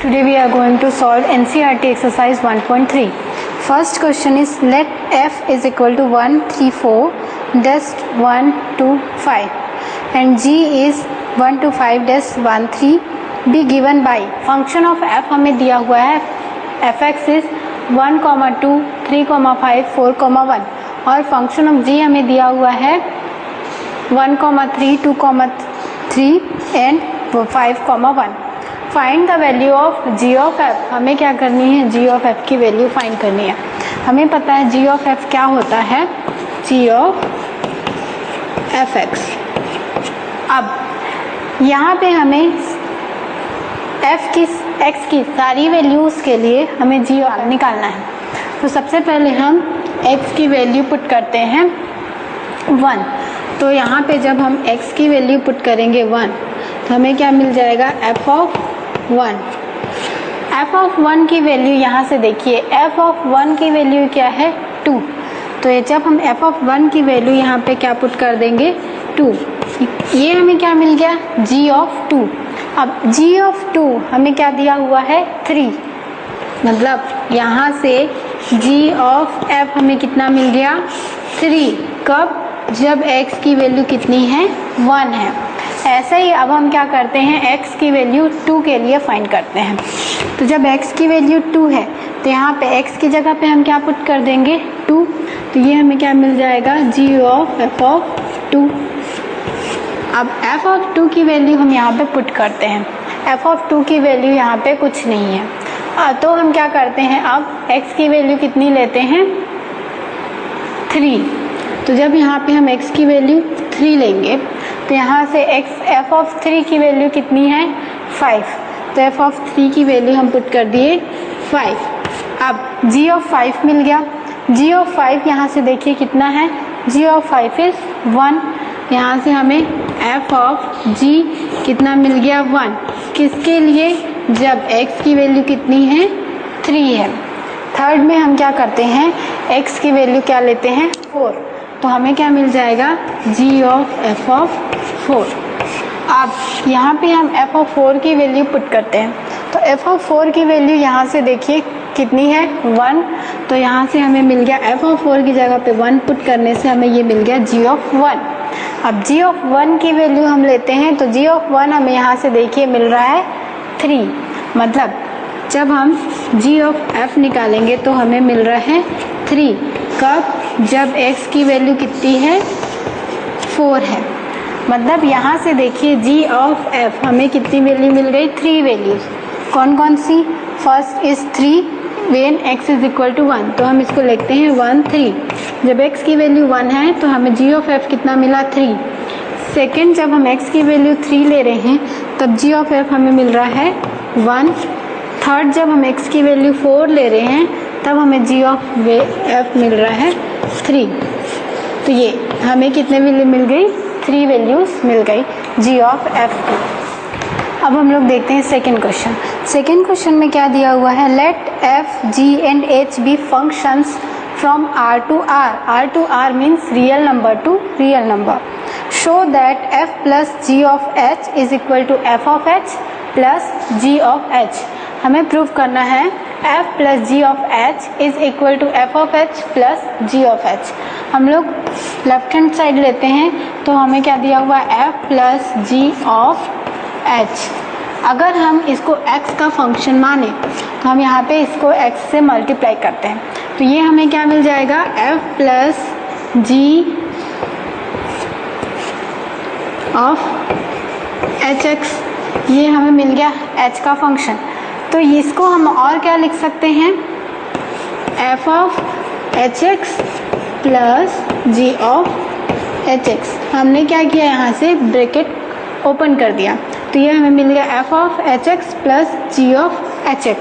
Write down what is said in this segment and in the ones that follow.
Today we are going to solve NCERT exercise 1.3. First question is let f is equal to 1, 3, 4, dash 1, 2, 5 and g is 1 to 5 dash 1, 3 be given by function of f हमें दिया हुआ है fx is 1, 2, 3, 5, 4, 1 और function of g हमें दिया हुआ है 1, 3, 2, 3 and 5, 1. Find the value of g of f. हमें क्या करनी है, g ऑफ f की वैल्यू फाइंड करनी है. हमें पता है g ऑफ f क्या होता है, g ऑफ fx. अब यहाँ पे हमें f की x की सारी वैल्यूज़ के लिए हमें g निकालना है. तो सबसे पहले हम x की वैल्यू पुट करते हैं 1. तो यहाँ पे जब हम x की वैल्यू पुट करेंगे 1 तो हमें क्या मिल जाएगा, f ऑफ 1. f ऑफ 1 की वैल्यू यहाँ से देखिए, f ऑफ 1 की वैल्यू क्या है 2. तो ये जब हम f ऑफ 1 की वैल्यू यहाँ पे क्या पुट कर देंगे 2, ये हमें क्या मिल गया g ऑफ 2. अब g ऑफ 2 हमें क्या दिया हुआ है 3, मतलब यहाँ से g ऑफ f हमें कितना मिल गया 3. कब, जब x की वैल्यू कितनी है 1 है. ऐसे ही अब हम क्या करते हैं, x की वैल्यू 2 के लिए फाइंड करते हैं. तो जब x की वैल्यू 2 है तो यहाँ पे x की जगह पे हम क्या पुट कर देंगे 2. तो ये हमें क्या मिल जाएगा g ऑफ f ऑफ 2. अब f ऑफ 2 की वैल्यू हम यहाँ पे पुट करते हैं. f ऑफ 2 की वैल्यू यहाँ पे कुछ नहीं है. तो हम क्या करते हैं, अब x की वैल्यू कितनी लेते हैं 3. तो जब यहाँ पे हम x की वैल्यू 3 लेंगे तो यहाँ से f ऑफ 3 की वैल्यू कितनी है 5. तो f ऑफ 3 की वैल्यू हम पुट कर दिए 5. अब g ऑफ 5 मिल गया. g ऑफ 5 यहाँ से देखिए कितना है, g ऑफ 5 इज 1. यहाँ से हमें f ऑफ g कितना मिल गया 1. किसके लिए, जब x की वैल्यू कितनी है 3 है. थर्ड में हम क्या करते हैं, x की वैल्यू क्या लेते हैं 4. तो हमें क्या मिल जाएगा g ऑफ f ऑफ 4. अब यहाँ पे हम f ऑफ 4 की वैल्यू पुट करते हैं. तो f ऑफ 4 की वैल्यू यहाँ से देखिए कितनी है 1. तो यहाँ से हमें मिल गया f ऑफ 4 की जगह पे 1 पुट करने से हमें ये मिल गया g ऑफ 1. अब g ऑफ 1 की वैल्यू हम लेते हैं तो g ऑफ 1 हमें यहाँ से देखिए मिल रहा है 3. मतलब जब हम g ऑफ f निकालेंगे तो हमें मिल रहा है 3. कब, जब x की वैल्यू कितनी है 4 है. मतलब यहाँ से देखिए g ऑफ f हमें कितनी वैल्यू मिल गई, 3 वैल्यूज. कौन कौन सी, first is 3 when x is equal to 1. तो हम इसको लिखते हैं 1, 3. जब x की वैल्यू 1 है तो हमें g ऑफ f कितना मिला 3. सेकेंड, जब हम x की वैल्यू 3 ले रहे हैं तब g ऑफ f हमें मिल रहा है 1. थर्ड, जब हम x की वैल्यू 4 ले रहे हैं तब हमें g ऑफ f मिल रहा है 3. तो ये हमें कितने वैल्यू मिल गई, 3 वैल्यूज मिल गई g ऑफ f की. अब हम लोग देखते हैं सेकेंड क्वेश्चन. सेकेंड क्वेश्चन में क्या दिया हुआ है, let f, g and h be functions from r to r. r to r means real number to real number. Show that f plus g of h is equal to f of h plus g of h. हमें prove करना है f plus g of h is equal to f of h plus g of h. हम लोग left hand side लेते हैं तो हमें क्या दिया हुआ है f plus g of h. अगर हम इसको x का फंक्शन माने तो हम यहाँ पे इसको x से मल्टीप्लाई करते हैं. तो ये हमें क्या मिल जाएगा, f plus g of hx. ये हमें मिल गया h का फंक्शन. तो इसको हम और क्या लिख सकते हैं, f of hx plus g of hx. हमने क्या किया, यहाँ से ब्रैकेट ओपन कर दिया. तो ये हमें मिल गया f of hx plus g of hx.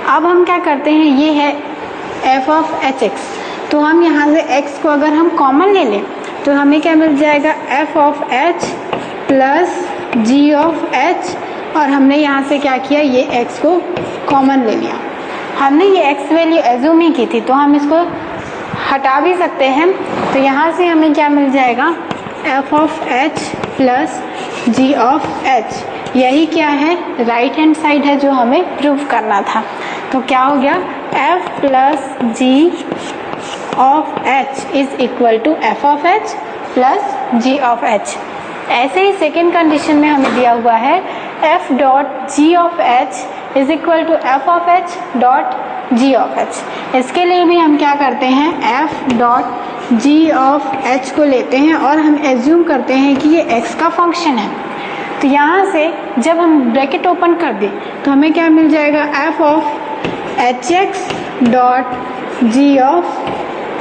अब हम क्या करते हैं, ये है f ऑफ hx. तो हम यहाँ से x को अगर हम कॉमन ले लें तो हमें क्या मिल जाएगा, f of h plus g of h. और हमने यहाँ से क्या किया, ये x को कॉमन ले लिया. हमने ये x वैल्यू एज्यूम ही की थी तो हम इसको हटा भी सकते हैं. तो यहाँ से हमें क्या मिल जाएगा, f of h plus g of h. यही क्या है, राइट हैंड साइड है जो हमें प्रूव करना था। तो क्या हो गया, f plus G of h is equal to F of h plus G of h। ऐसे ही सेकेंड कंडीशन में हमें दिया हुआ है f dot G of h is equal to F of h dot G of h। इसके लिए भी हम क्या करते हैं, f dot G of h को लेते हैं और हम एज्यूम करते हैं कि ये x का फंक्शन है। तो यहाँ से जब हम ब्रैकेट ओपन कर दें तो हमें क्या मिल जाएगा, f of H x dot G of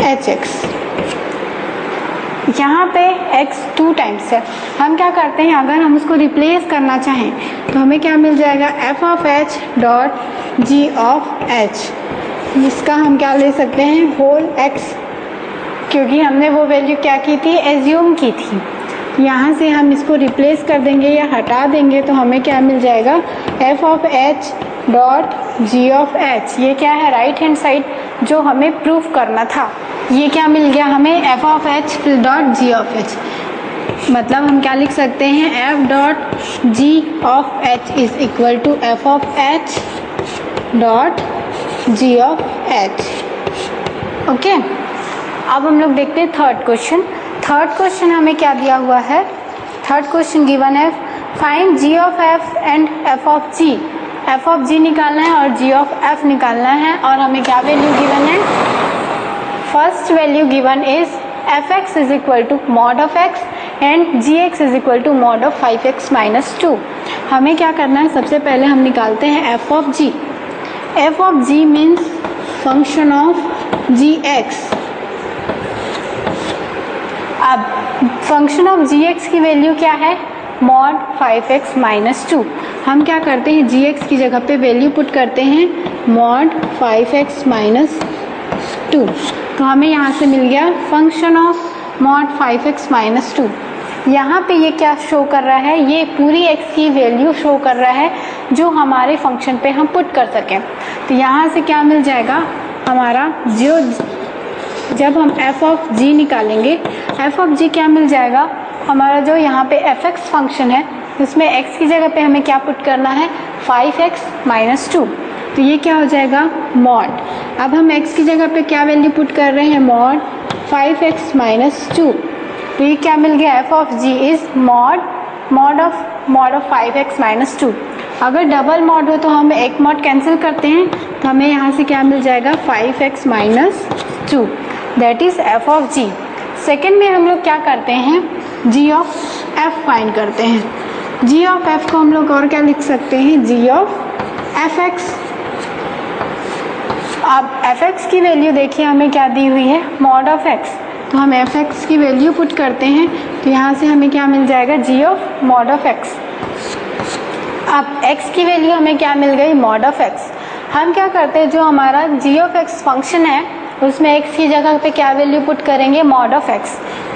H x. यहाँ पे x 2 टाइम्स है, हम क्या करते हैं, अगर हम उसको रिप्लेस करना चाहें तो हमें क्या मिल जाएगा, f of h dot G of h। इसका हम क्या ले सकते हैं, होल x, क्योंकि हमने वो वैल्यू क्या की थी, एज्यूम की थी। यहाँ से हम इसको रिप्लेस कर देंगे या हटा देंगे तो हमें क्या मिल जाएगा, f of h dot G of h। ये क्या है, राइट हैंड साइड जो हमें प्रूफ करना था। ये क्या मिल गया हमें, f of h dot G of h। मतलब हम क्या लिख सकते हैं, f dot G of h is equal to F of h dot G of h। Okay, अब हम लोग देखते हैं थर्ड क्वेश्चन। थर्ड क्वेश्चन हमें क्या दिया हुआ है, थर्ड क्वेश्चन गिवन है, find g of f and f of g। f of g निकालना है और g ऑफ f निकालना है और हमें क्या वैल्यू गिवन है, first value given is fx is equal to mod of x and gx is equal to mod of 5x minus 2। हमें क्या करना है, सबसे पहले हम निकालते हैं f of g। f of g means function of gx। अब फंक्शन ऑफ gx की वैल्यू क्या है, मॉड 5x माइनस 2। हम क्या करते हैं, gx की जगह पे वैल्यू पुट करते हैं मॉड 5x माइनस 2। तो हमें यहाँ से मिल गया function of mod 5x minus 2। यहाँ पे ये क्या शो कर रहा है, ये पूरी x की वैल्यू शो कर रहा है जो हमारे फंक्शन पे हम पुट कर सकें। तो यहाँ से क्या मिल जाएगा हमारा, जो जब हम f ऑफ g निकालेंगे, f ऑफ g क्या मिल जाएगा हमारा, जो यहाँ पे fx फंक्शन है उसमें x की जगह पे हमें क्या पुट करना है, 5x माइनस 2। तो ये क्या हो जाएगा, मॉड। अब हम x की जगह पे क्या वैल्यू पुट कर रहे हैं, मॉड 5x माइनस 2। तो ये क्या मिल गया, f of g is mod of 5x minus 2। अगर डबल मॉड हो तो हम एक मॉड कैंसिल करते हैं तो हमें यहाँ से क्या मिल जाएगा, 5x minus 2, that is f of g। Second में हम लोग क्या करते हैं, g ऑफ f फाइंड करते हैं। g ऑफ f को हम लोग और क्या लिख सकते हैं, g ऑफ fx। अब fx की वैल्यू देखिए हमें क्या दी हुई है, मॉड ऑफ x। तो हम fx की वैल्यू पुट करते हैं तो यहाँ से हमें क्या मिल जाएगा, g of mod of x। अब x की वैल्यू हमें क्या मिल गई, मॉड ऑफ x। हम क्या करते हैं, जो हमारा g ऑफ x फंक्शन है उसमें x की जगह पे क्या वैल्यू पुट करेंगे, मॉड ऑफ x।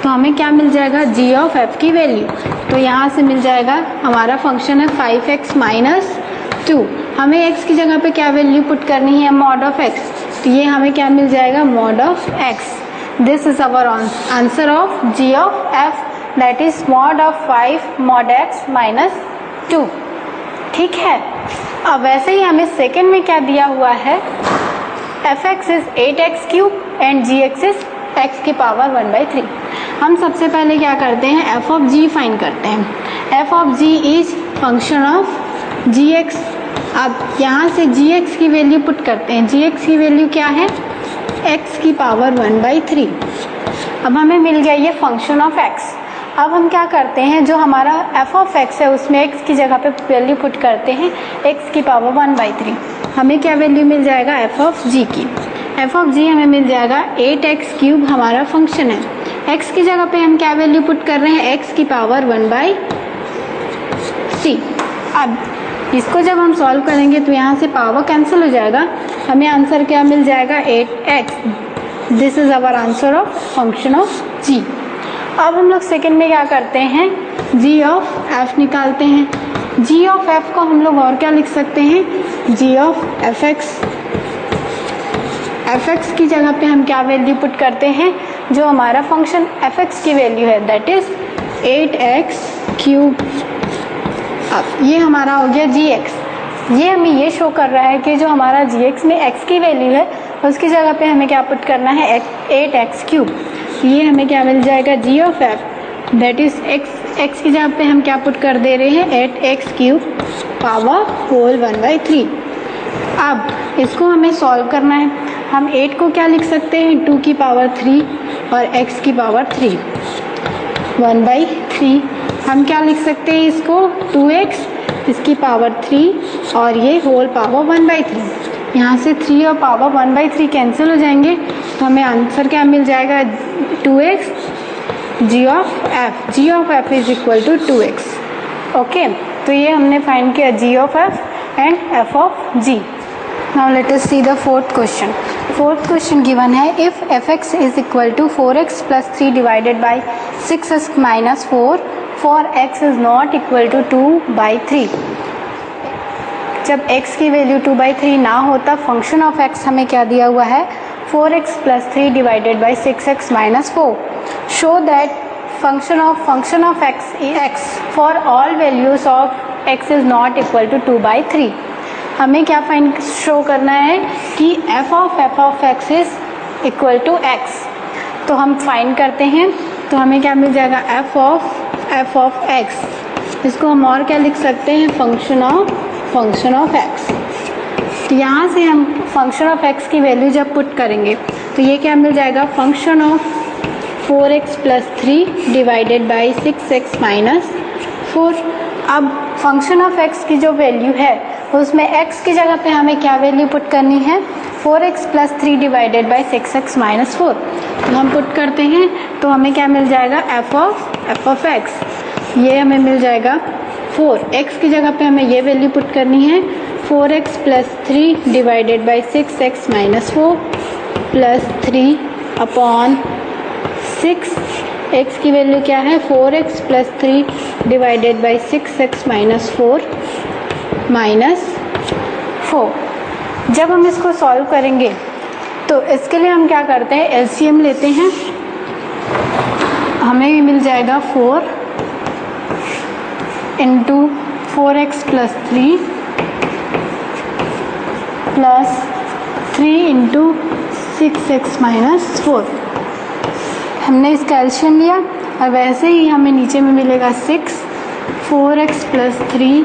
तो हमें क्या मिल जाएगा, g ऑफ f की वैल्यू। तो यहाँ से मिल जाएगा हमारा फंक्शन है 5x माइनस 2। हमें x की जगह पे क्या वैल्यू पुट करनी है, मॉड ऑफ x। तो ये हमें क्या मिल जाएगा, mod of x। This is our answer of g of f, that is mod of 5 mod x minus 2। ठीक है, अब वैसे ही हमें सेकेंड में क्या दिया हुआ है, fx is 8x cube and gx is x की पावर 1/3। हम सबसे पहले क्या करते हैं, f ऑफ g फाइंड करते हैं। f of g is function of gx। अब यहाँ से gx की वैल्यू पुट करते हैं। gx की वैल्यू क्या है, x की पावर 1/3। अब हमें मिल गया ये फंक्शन ऑफ x। अब हम क्या करते हैं, जो हमारा f ऑफ x है उसमें x की जगह पे वैल्यू पुट करते हैं x की पावर 1/3। हमें क्या वैल्यू मिल जाएगा, f ऑफ g की। f ऑफ g हमें मिल जाएगा 8x क्यूब हमारा फंक्शन है। x की जगह पे हम क्या वैल्यू पुट कर रहे हैं, x की पावर 1/3। अब इसको जब हम सॉल्व करेंगे तो यहाँ से पावर कैंसिल हो जाएगा, हमें आंसर क्या मिल जाएगा, 8x। This is our answer of function of g। अब हम लोग सेकेंड में क्या करते हैं, g ऑफ f निकालते हैं। g ऑफ f को हम लोग और क्या लिख सकते हैं, g ऑफ fx। fx की जगह पे हम क्या वैल्यू पुट करते हैं, जो हमारा फंक्शन fx की वैल्यू है, दैट इज 8x क्यूब अब ये हमारा हो गया gx। ये हमें ये शो कर रहा है कि जो हमारा gx में x की वैल्यू है उसकी जगह पे हमें क्या पुट करना है, 8x³। ये हमें क्या मिल जाएगा, g of f that is x की जगह पे हम क्या पुट कर दे रहे हैं, 8x³ पावर होल 1/3। अब इसको हमें सॉल्व करना है। हम 8 को क्या लिख सकते हैं, 2 की पावर 3 और x की पावर 3, 1/3। हम क्या लिख सकते हैं इसको, 2x इसकी पावर 3 और ये होल पावर 1/3। यहाँ से 3 और पावर 1/3 कैंसिल हो जाएंगे तो हमें आंसर क्या मिल जाएगा, 2x g of f is equal to 2x। Okay, तो ये हमने फाइंड किया g of f and f of g। Now let us see the fourth question. Fourth question given है, if fx is equal to 4x plus 3 divided by 6x minus 4 for x is not equal to 2/3। जब x की value 2/3 ना हो तब function of x हमें क्या दिया हुआ है, 4x plus 3 divided by 6x minus 4। Show that function of x for all values of x is not equal to 2/3। हमें क्या फाइंड शो करना है कि f of x is equal to x। तो हम फाइंड करते हैं, तो हमें क्या मिल जाएगा, f ऑफ x। इसको हम और क्या लिख सकते हैं, फंक्शन ऑफ x। तो यहाँ से हम फंक्शन ऑफ x की वैल्यू जब पुट करेंगे तो ये क्या मिल जाएगा, function of 4x plus 3 divided by 6x minus 4। अब फंक्शन ऑफ x की जो वैल्यू है उसमें x की जगह पे हमें क्या वैल्यू पुट करनी है, 4x plus 3 divided by 6x minus 4। तो हम पुट करते हैं तो हमें क्या मिल जाएगा, f ऑफ x। ये हमें मिल जाएगा 4x की जगह पे हमें ये वैल्यू पुट करनी है, 4x plus 3 divided by 6x minus 4 plus 3 upon 6। x की वैल्यू क्या है, 4x plus 3 divided by 6x minus 4 minus 4। जब हम इसको सॉल्व करेंगे तो इसके लिए हम क्या करते हैं, एलसीएम लेते हैं। हमें मिल जाएगा 4 into 4x plus 3 plus 3 into 6x minus 4। हमने इसका एलसीएम लिया और वैसे ही हमें नीचे में मिलेगा 6, 4x plus 3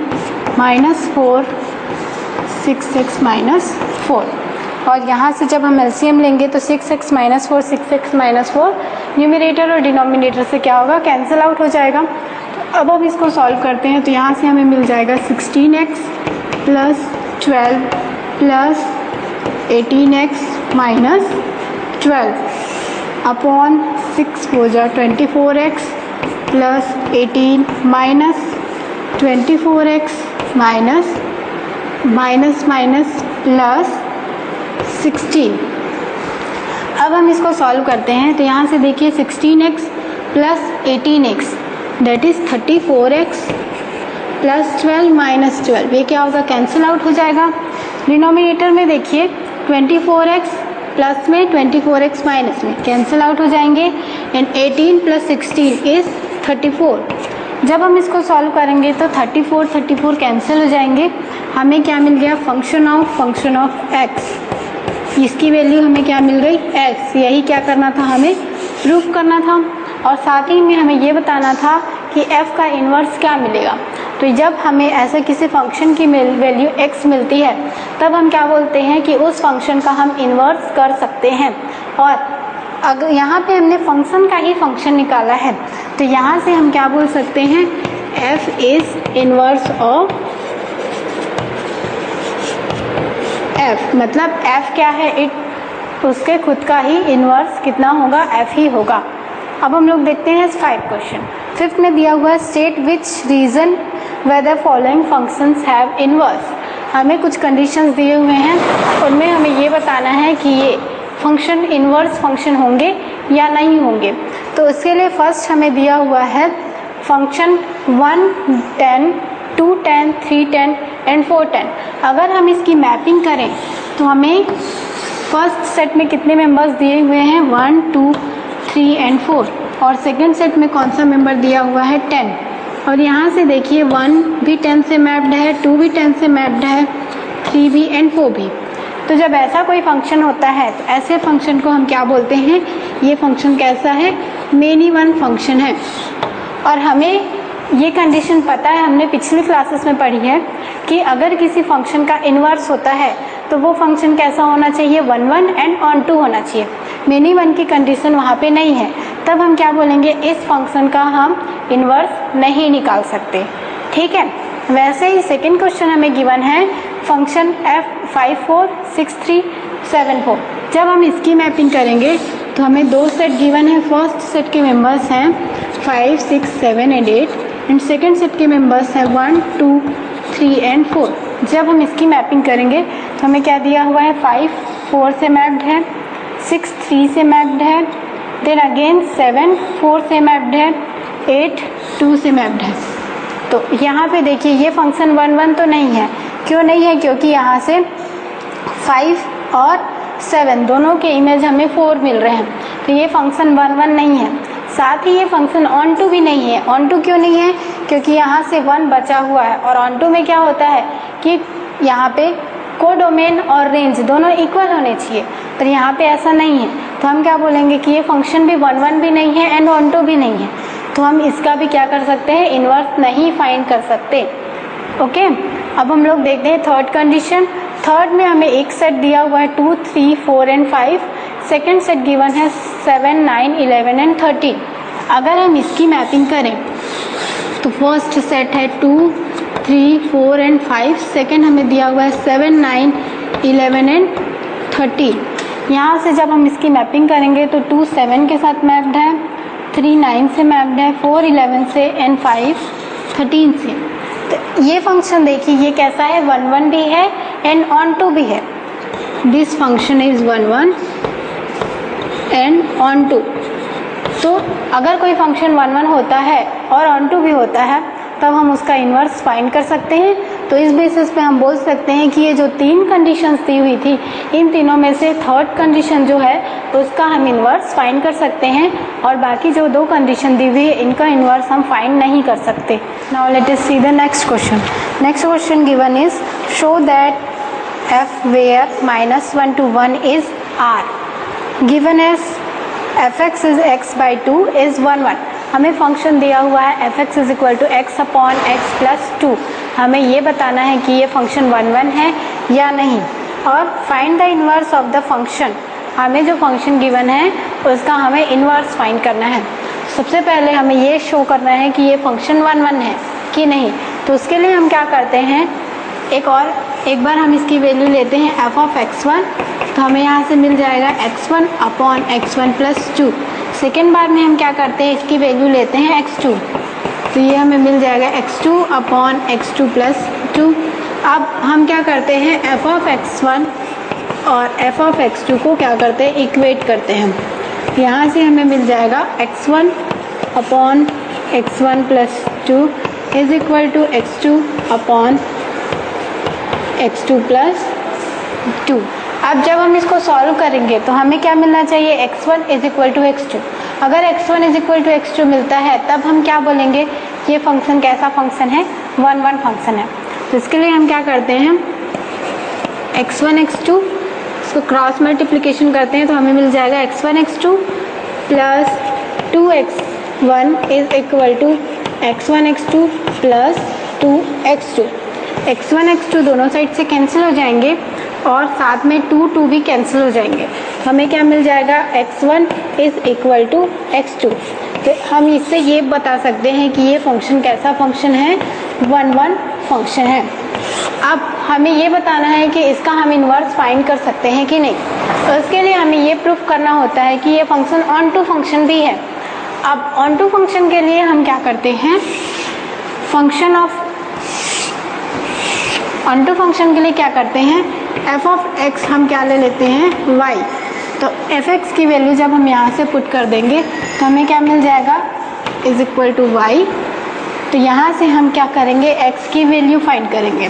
minus 4, 6x minus 4। और यहाँ से जब हम एलसीएम लेंगे तो 6x minus 4, 6x minus 4 numerator और डिनोमिनेटर से क्या होगा, कैंसिल आउट हो जाएगा। तो अब हम इसको सॉल्व करते हैं तो यहाँ से हमें मिल जाएगा 16x plus 12 plus 18x minus 12 upon 6 हो जाए 24x plus 18 minus 24x minus plus 16। अब हम इसको सॉल्व करते हैं तो यहाँ से देखिए 16x plus 18x that is 34x plus 12 minus 12, ये क्या होगा, कैंसिल आउट हो जाएगा। डिनोमिनेटर में देखिए 24x प्लस में 24x माइनस में कैंसिल आउट हो जाएंगे एंड 18 प्लस 16 इज 34। जब हम इसको सॉल्व करेंगे तो 34 कैंसिल हो जाएंगे। हमें क्या मिल गया, फंक्शन ऑफ x। इसकी वैल्यू हमें क्या मिल गई, x। यही क्या करना था, हमें प्रूफ करना था और साथ ही में हमें ये बताना था कि f का इन्वर्स क्या मिलेगा। तो जब हमें ऐसे किसी फंक्शन की वैल्यू x मिलती है तब हम क्या बोलते हैं कि उस फंक्शन का हम इन्वर्स कर सकते हैं। और अगर यहाँ पे हमने फंक्शन का ही फंक्शन निकाला है तो यहाँ से हम क्या बोल सकते हैं, f is inverse of f। मतलब f क्या है, इट उसके खुद का ही इन्वर्स कितना होगा, f ही होगा। अब हम लोग देखते हैं 5 क्वेश्चन। 5th में दिया हुआ है state which region weather following functions have inverse. हमें कुछ कंडीशंस दिए हुए हैं, उनमें हमें ये बताना है कि ये फंक्शन इन्वर्स फंक्शन होंगे या नहीं होंगे। तो इसके लिए फर्स्ट हमें दिया हुआ है फंक्शन 1, 10, 2, 10, 3, 10 एंड 4, 10। अगर हम इसकी मैपिंग करें तो हमें फर्स्ट सेट में कितने मेंबर्स दिए हुए हैं, 1, 2, 3 एंड 4 और सेकेंड सेट में कौन सा मेंबर दिया हुआ है, 10। और यहाँ से देखिए 1 भी 10 से मैप्ड है, 2 भी 10 से मैप्ड है, 3 भी एंड 4 भी। तो जब ऐसा कोई फंक्शन होता है तो ऐसे फंक्शन को हम क्या बोलते हैं, ये फंक्शन कैसा है, मेनी वन फंक्शन है। और हमें ये कंडीशन पता है, हमने पिछली क्लासेस में पढ़ी है कि अगर किसी फंक्शन का इन्वर्स होता है तो वो फंक्शन कैसा होना चाहिए, 1 1 एंड ऑन टू होना चाहिए। मेनी वन की कंडीशन वहाँ पे नहीं है, तब हम क्या बोलेंगे, इस फंक्शन का हम इन्वर्स नहीं निकाल सकते। ठीक है। वैसे ही सेकंड क्वेश्चन हमें गिवन है फंक्शन f5 4 6 3 7 4। जब हम इसकी मैपिंग करेंगे तो हमें दो सेट गिवन है। फर्स्ट सेट के मेंबर्स हैं 5 6 7 एंड 8 एंड सेकंड सेट के मेंबर्स हैं 1 2 3 एंड 4। जब हम इसकी मैपिंग करेंगे तो हमें क्या दिया हुआ है, 5 4 से मैप्ड है, 6 3 से मैप्ड है, देन अगेन 7 4 से मैप्ड है, 8 2 से मैप्ड है। तो यहाँ पे देखिए ये फंक्शन 1 1 तो नहीं है। क्यों नहीं है, क्योंकि यहाँ से 5 और 7 दोनों के इमेज हमें 4 मिल रहे हैं, तो ये फंक्शन 1 1 नहीं है। साथ ही ये फंक्शन ऑन टू भी नहीं है। ऑन टू क्यों नहीं है, क्योंकि यहाँ से 1 बचा हुआ है और ऑन टू में क्या होता है कि यहाँ पे कोडोमेन और रेंज दोनों इक्वल होने चाहिए, तो यहाँ पे ऐसा नहीं है। तो हम क्या बोलेंगे कि ये फंक्शन भी 1 1 भी नहीं है एंड ऑन टू भी नहीं है, तो हम इसका भी क्या कर सकते हैं, इन्वर्स नहीं फाइंड कर सकते। ओके। अब हम लोग देखते हैं थर्ड कंडीशन। थर्ड में हमें एक सेट दिया हुआ है 2 3 4 एंड 5, सेकेंड सेट गिवन है 7 9 11 एंड 13। अगर हम इसकी मैपिंग करें तो फर्स्ट सेट है 2 3 4 एंड 5, सेकेंड हमें दिया हुआ है 7 9 11 एंड 13। यहाँ से जब हम इसकी मैपिंग करेंगे तो 2 7 के साथ मैप्ड है, 3 9 से मैप्ड है, 4 11 से एंड 5 13 से। तो ये फंक्शन देखिए ये कैसा है, 1 1 भी है एंड ऑन टू भी है। This function is 1 1 and onto. तो अगर कोई फंक्शन 1 1 होता है और ऑन टू भी होता है तब हम उसका इन्वर्स फाइंड कर सकते हैं। तो इस बेसिस पे हम बोल सकते हैं कि ये जो तीन कंडीशंस दी हुई थी, इन तीनों में से थर्ड कंडीशन जो है तो उसका हम इन्वर्स फाइंड कर सकते हैं, और बाकी जो दो कंडीशन दी हुई है इनका इन्वर्स हम फाइंड नहीं कर सकते। Now let us see the next question. Next question given is show that f where -1 to 1 is r, given as fx is x by 2 is 1 1। हमें फंक्शन दिया हुआ है fx is equal to x upon X plus 2। हमें ये बताना है कि ये फंक्शन 1 1 है या नहीं, और find the inverse of the function. हमें जो फंक्शन गिवन है उसका हमें इनवर्स फाइंड करना है। सबसे पहले हमें ये शो करना है कि ये फंक्शन 1 1 है कि नहीं। तो उसके लिए हम क्या करते हैं, एक बार हम इसकी वैल्यू लेते हैं f ऑफ x1, तो हमें यहाँ से मिल जाएगा x1 upon x1 plus 2। Second बार में हम क्या करते हैं, इसकी वैल्यू लेते हैं x2, तो ये हमें मिल जाएगा x2 अपॉन x2 प्लस 2। अब हम क्या करते हैं, f ऑफ x1 और f ऑफ x2 को क्या करते हैं, इक्वेट करते हैं। यहाँ से हमें मिल जाएगा x1 upon x1 plus 2 is equal to x2 upon x2 plus 2। अब जब हम इसको सॉल्व करेंगे तो हमें क्या मिलना चाहिए, x1 is equal to x2। अगर x1 is equal to x2 मिलता है तब हम क्या बोलेंगे, ये फंक्शन कैसा फंक्शन है, 1 1 फंक्शन है। तो इसके लिए हम क्या करते हैं, x1 x2 इसको क्रॉस मल्टीप्लिकेशन करते हैं तो हमें मिल जाएगा x1 x2 plus 2x1 is equal to x1 x2 plus 2x2। x1 x2 दोनों साइड से कैंसिल हो जाएंगे और साथ में 2 2 भी कैंसिल हो जाएंगे। हमें क्या मिल जाएगा, x1 is equal to x2। तो हम इससे ये बता सकते हैं कि ये फंक्शन कैसा फंक्शन है, 1 1 फंक्शन है। अब हमें ये बताना है कि इसका हम इन्वर्स फाइंड कर सकते हैं कि नहीं। तो इसके लिए हमें ये प्रूफ करना होता है कि ये फंक्शन ऑन टू फंक्शन भी है। अब ऑन टू फंक्शन के लिए हम क्या करते हैं, ऑन टू फंक्शन के लिए क्या करते हैं, f ऑफ x हम क्या ले लेते हैं, y। तो fx की वैल्यू जब हम यहाँ से पुट कर देंगे तो हमें क्या मिल जाएगा, इज इक्वल टू y। तो यहाँ से हम क्या करेंगे, x की वैल्यू फाइंड करेंगे।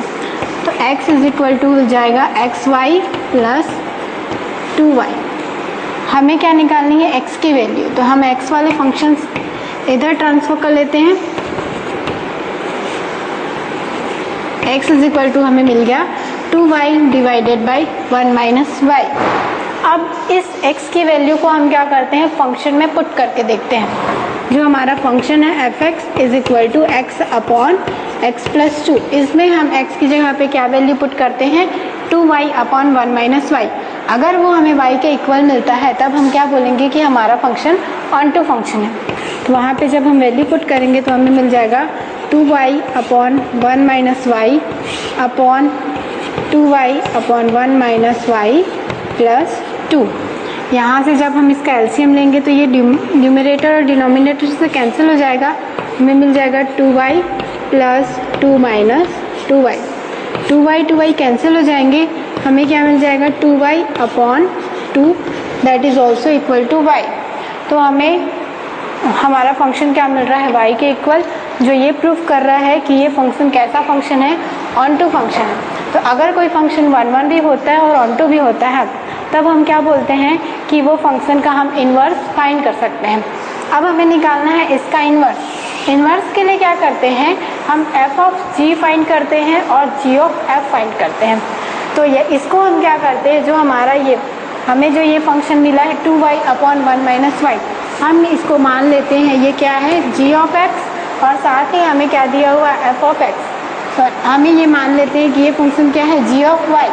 तो x इज इक्वल टू हो जाएगा xy प्लस 2y। हमें क्या निकालनी है, x की वैल्यू। तो हम x वाले फंक्शंस इधर ट्रांसफर कर लेते हैं, x इज इक्वल टू हमें मिल गया 2y divided by 1 minus Y. अब इस x की वैल्यू को हम क्या करते हैं, फंक्शन में पुट करके देखते हैं। जो हमारा फंक्शन है f(x) is equal to X upon X plus 2, इसमें हम x की जगह पे क्या वैल्यू पुट करते हैं, 2y अपॉन 1 माइनस वाई। अगर वो हमें y के इक्वल मिलता है तब हम क्या बोलेंगे कि हमारा फंक्शन ऑन टू फंक्शन है। तो वहाँ पे जब हम वैल्यू पुट करेंगे तो हमें मिल जाएगा 2y upon 1 minus Y upon 2y upon 1 minus Y plus 2। यहाँ से जब हम इसका एलसीएम लेंगे तो ये न्यूमरेटर और डिनोमिनेटर से कैंसिल हो जाएगा, हमें मिल जाएगा 2y plus 2 minus 2y। 2y cancel हो जाएंगे, हमें क्या मिल जाएगा 2y upon 2 that is also equal to y। तो हमें हमारा फंक्शन क्या मिल रहा है, y के इक्वल, जो ये प्रूफ कर रहा है कि ये फंक्शन कैसा फंक्शन है, ऑन टू फंक्शन है। तो अगर कोई फंक्शन 1 भी होता है और ऑन टू भी होता है तब हम क्या बोलते हैं कि वो फंक्शन का हम इन्वर्स फाइंड कर सकते हैं। अब हमें निकालना है इसका इन्वर्स। इन्वर्स के लिए क्या करते हैं, हम f ऑफ g फाइंड करते हैं और g ऑफ f फाइंड करते हैं। तो ये इसको हम क्या करते हैं, जो हमारा ये हमें जो ये फंक्शन मिला है 2y अपॉन 1 माइनस वाई, हम इसको मान लेते हैं ये क्या है g ऑफ x, और साथ ही हमें क्या दिया हुआ है f ऑफ x। तो हमें ये मान लेते हैं कि ये फंक्शन क्या है g ऑफ y,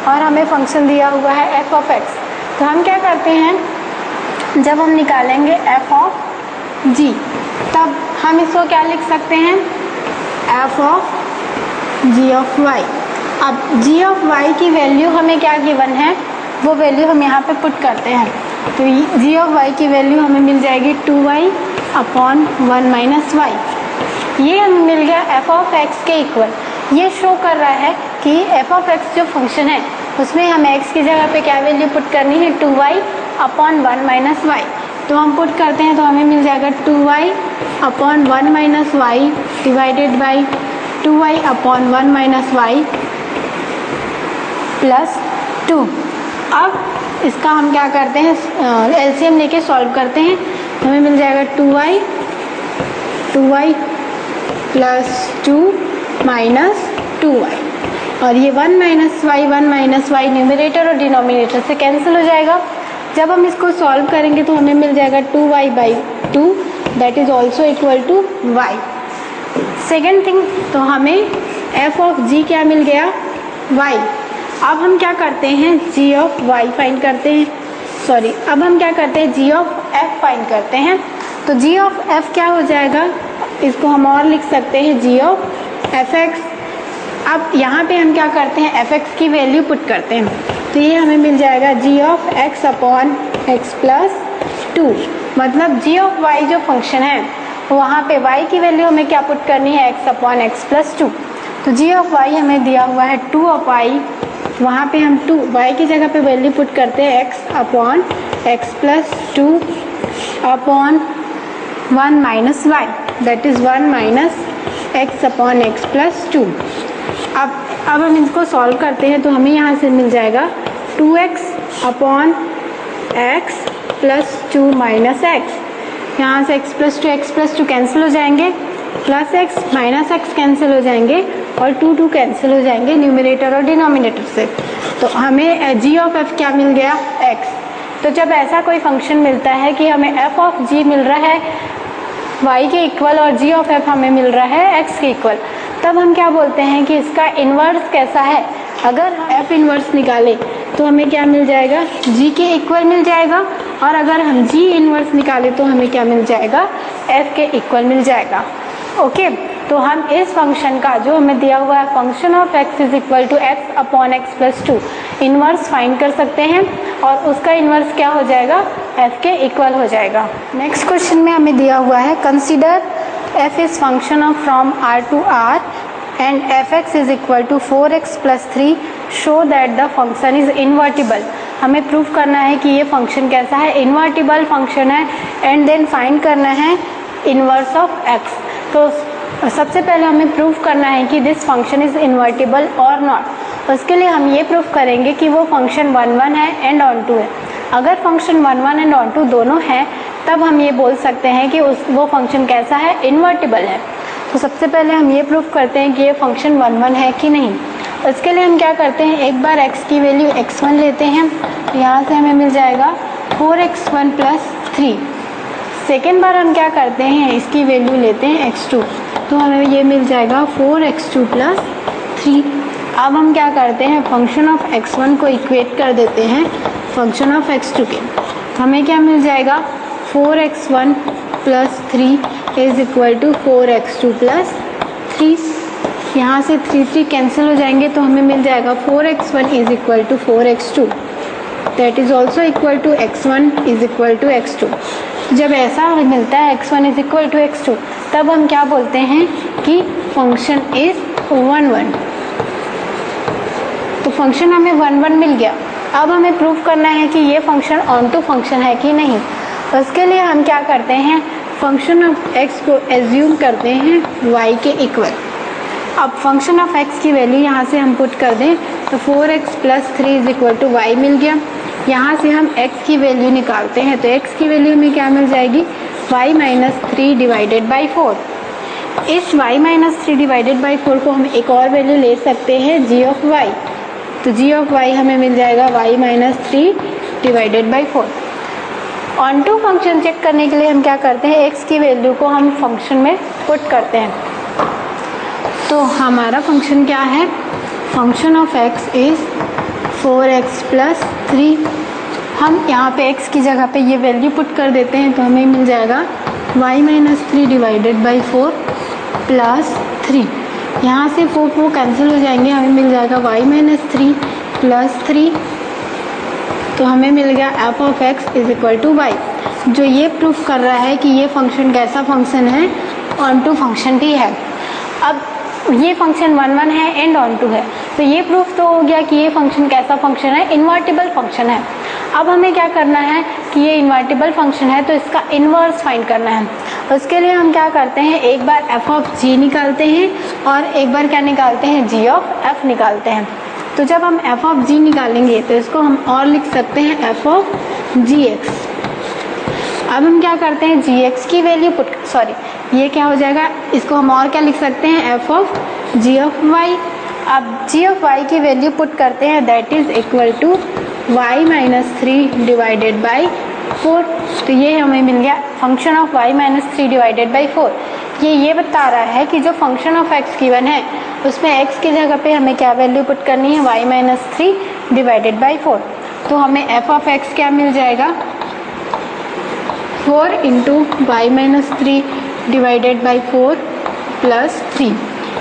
और हमें फंक्शन दिया हुआ है f ऑफ x। तो हम क्या करते हैं, जब हम निकालेंगे f ऑफ g तब हम इसको क्या लिख सकते हैं, f of g of y। अब g ऑफ y की वैल्यू हमें क्या गिवन है, वो वैल्यू हम यहाँ पे पुट करते हैं। तो g ऑफ y की वैल्यू हमें मिल जाएगी 2y अपॉन 1 माइनस वाई। ये हमें मिल गया f ऑफ x के इक्वल। ये शो कर रहा है कि f ऑफ x जो फंक्शन है उसमें हमें x की जगह पे क्या वैल्यू पुट करनी है, 2y अपॉन 1 माइनस वाई। तो हम पुट करते हैं तो हमें मिल जाएगा 2y upon 1 minus Y divided by 2y upon 1 minus Y plus 2। अब इसका हम क्या करते हैं, एलसीएम लेके सॉल्व करते हैं, हमें मिल जाएगा 2y प्लस 2 माइनस 2y, और ये 1 माइनस वाई न्यूमरेटर और डिनोमिनेटर से कैंसिल हो जाएगा। जब हम इसको सॉल्व करेंगे तो हमें मिल जाएगा 2y by 2 that is also equal to y। Second thing, तो हमें f ऑफ g क्या मिल गया, y। अब हम क्या करते हैं, g ऑफ y फाइंड करते हैं, सॉरी अब हम क्या करते हैं, g ऑफ f फाइंड करते हैं। तो g ऑफ f क्या हो जाएगा, इसको हम और लिख सकते हैं g ऑफ fx। अब यहाँ पे हम क्या करते हैं, fx की वैल्यू पुट करते हैं, तो ये हमें मिल जाएगा g of x upon x plus 2। मतलब g ऑफ y जो फंक्शन है वहाँ पे y की वैल्यू हमें क्या पुट करनी है, x अपॉन x प्लस 2। तो g ऑफ y हमें दिया हुआ है 2 ऑफ y, वहाँ पे हम 2 y की जगह पे वैल्यू पुट करते हैं x upon x plus 2 upon 1 minus Y that is 1 minus x upon x plus 2। अब हम इसको सॉल्व करते हैं तो हमें यहाँ से मिल जाएगा 2x upon x plus 2 minus x। यहाँ से x प्लस 2 कैंसिल हो जाएंगे, plus x minus x cancel हो जाएंगे, और 2 कैंसिल हो जाएंगे न्यूमरेटर और डिनोमिनेटर से। तो हमें g ऑफ f क्या मिल गया, x। तो जब ऐसा कोई फंक्शन मिलता है कि हमें f ऑफ g मिल रहा है y के इक्वल और g ऑफ f हमें मिल रहा है x के इक्वल, तब हम क्या बोलते हैं कि इसका इन्वर्स कैसा है। अगर f इन्वर्स निकालें तो हमें क्या मिल जाएगा, g के इक्वल मिल जाएगा, और अगर हम g इन्वर्स निकालें तो हमें क्या मिल जाएगा, f के इक्वल मिल जाएगा। ओके, तो हम इस फंक्शन का जो हमें दिया हुआ है function of x is equal to x upon x plus 2 inverse find कर सकते हैं, और उसका इन्वर्स क्या हो जाएगा, f के इक्वल हो जाएगा। नेक्स्ट क्वेश्चन में हमें दिया हुआ है consider f is function of from r to r and fx is equal to 4x plus 3 show that the function is invertible. हमें प्रूफ करना है कि ये फंक्शन कैसा है, इन्वर्टिबल फंक्शन है, एंड देन फाइंड करना है इन्वर्स ऑफ x। तो सबसे पहले हमें प्रूफ करना है कि दिस फंक्शन इज इन्वर्टिबल और नॉट। उसके लिए हम ये प्रूफ करेंगे कि वो फंक्शन 1 है एंड ऑन टू है। अगर फंक्शन 1 एंड ऑन टू दोनों हैं तब हम ये बोल सकते हैं कि वो फंक्शन कैसा है, इन्वर्टिबल है। तो सबसे पहले हम ये प्रूफ करते हैं कि ये फंक्शन 1 1 है कि नहीं। इसके लिए हम क्या करते हैं, एक बार x की वैल्यू x1 लेते हैं, तो यहाँ से हमें मिल जाएगा 4x1 + 3। सेकेंड बार हम क्या करते हैं, इसकी वैल्यू लेते हैं x2, तो हमें ये मिल जाएगा 4x2 + 3। अब हम क्या करते हैं, फंक्शन ऑफ x1 को इक्वेट कर देते हैं फंक्शन ऑफ x2 के। हमें क्या मिल जाएगा, 4x1 + 3 = 4x2 + 3। यहाँ से 3 कैंसिल हो जाएंगे, तो हमें मिल जाएगा 4x1 = 4x2, that is also equal to x1 = x2। जब ऐसा मिलता है x1 = x2, तब हम क्या बोलते हैं कि फंक्शन इज़ 1 1। तो फंक्शन हमें 1 1 मिल गया। अब हमें प्रूफ करना है कि ये फंक्शन ऑन टू फंक्शन है कि नहीं। उसके लिए हम क्या करते हैं, फंक्शन ऑफ x को एज्यूम करते हैं y के इक्वल। अब फंक्शन ऑफ x की वैल्यू यहाँ से हम पुट कर दें, तो 4x + 3 = y मिल गया। यहाँ से हम x की वैल्यू निकालते हैं, तो x की वैल्यू हमें क्या मिल जाएगी, y - 3 / 4। इस y - 3 / 4 को हम एक और वैल्यू ले सकते हैं g(y). तो g(y) हमें मिल जाएगा y - 3 / 4। On to function check करने के लिए हम क्या करते हैं, x की वैल्यू को हम फंक्शन में पुट करते हैं। तो हमारा फंक्शन क्या है, function of x is 4x + 3। हम यहाँ पे x की जगह पे ये वैल्यू पुट कर देते हैं, तो हमें मिल जाएगा y - 3 / 4 + 3। यहाँ से 4 कैंसिल हो जाएंगे, हमें मिल जाएगा y - 3 + 3। तो हमें मिल गया f ऑफ x = y, जो ये प्रूफ कर रहा है कि ये फंक्शन कैसा फंक्शन है, ऑन टू फंक्शन भी है। अब ये फंक्शन 1 1 है एंड ऑन टू है, तो ये प्रूफ तो हो गया कि ये फंक्शन कैसा फंक्शन है, इन्वर्टिबल फंक्शन है। अब हमें क्या करना है कि ये इन्वर्टिबल फंक्शन है, तो इसका इन्वर्स फाइंड करना है। उसके लिए हम क्या करते हैं, एक बार f ऑफ g निकालते हैं और एक बार क्या निकालते हैं, g ऑफ f निकालते हैं। तो जब हम f ऑफ g निकालेंगे, तो इसको हम और लिख सकते हैं f ऑफ gx। अब हम क्या करते हैं, gx की वैल्यू ये क्या हो जाएगा, इसको हम और क्या लिख सकते हैं, f of g of y। अब g ऑफ y की वैल्यू पुट करते हैं, that is equal to y - 3 / 4। तो ये हमें मिल गया फंक्शन ऑफ y - 3 / 4। ये बता रहा है कि जो फंक्शन ऑफ x गिवन है, उसमें x की जगह पे हमें क्या वैल्यू पुट करनी है, y - 3 / 4। तो हमें f ऑफ x क्या मिल जाएगा, 4 × y - 3 / 4 + 3।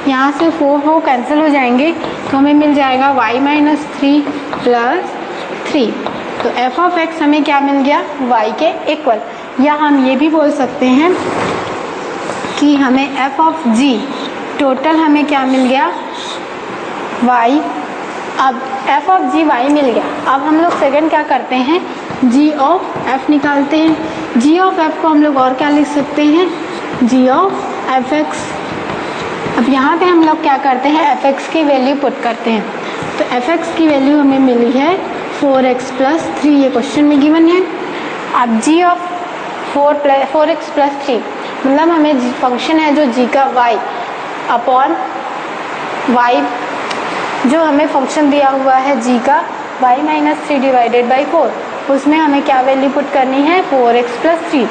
यहाँ से 4 कैंसिल हो जाएंगे, तो हमें मिल जाएगा y - 3 + 3। तो f ऑफ x हमें क्या मिल गया, y के इक्वल। या हम ये भी बोल सकते हैं कि हमें f ऑफ g टोटल हमें क्या मिल गया, y। अब f ऑफ g y मिल गया। अब हम लोग सेकंड क्या करते हैं, g ऑफ f निकालते हैं। g ऑफ f को हम लोग और क्या लिख सकते हैं, g ऑफ fx। अब यहाँ पे हम लोग क्या करते हैं, fx की वैल्यू पुट करते हैं। तो fx की वैल्यू हमें मिली है 4x + 3, ये क्वेश्चन में गिवन है। अब g ऑफ 4x + 3 मतलब हमें फंक्शन है जो g का y अपॉन y, जो हमें फंक्शन दिया हुआ है g का y - 3 / 4, उसमें हमें क्या वैल्यू पुट करनी है, 4x + 3।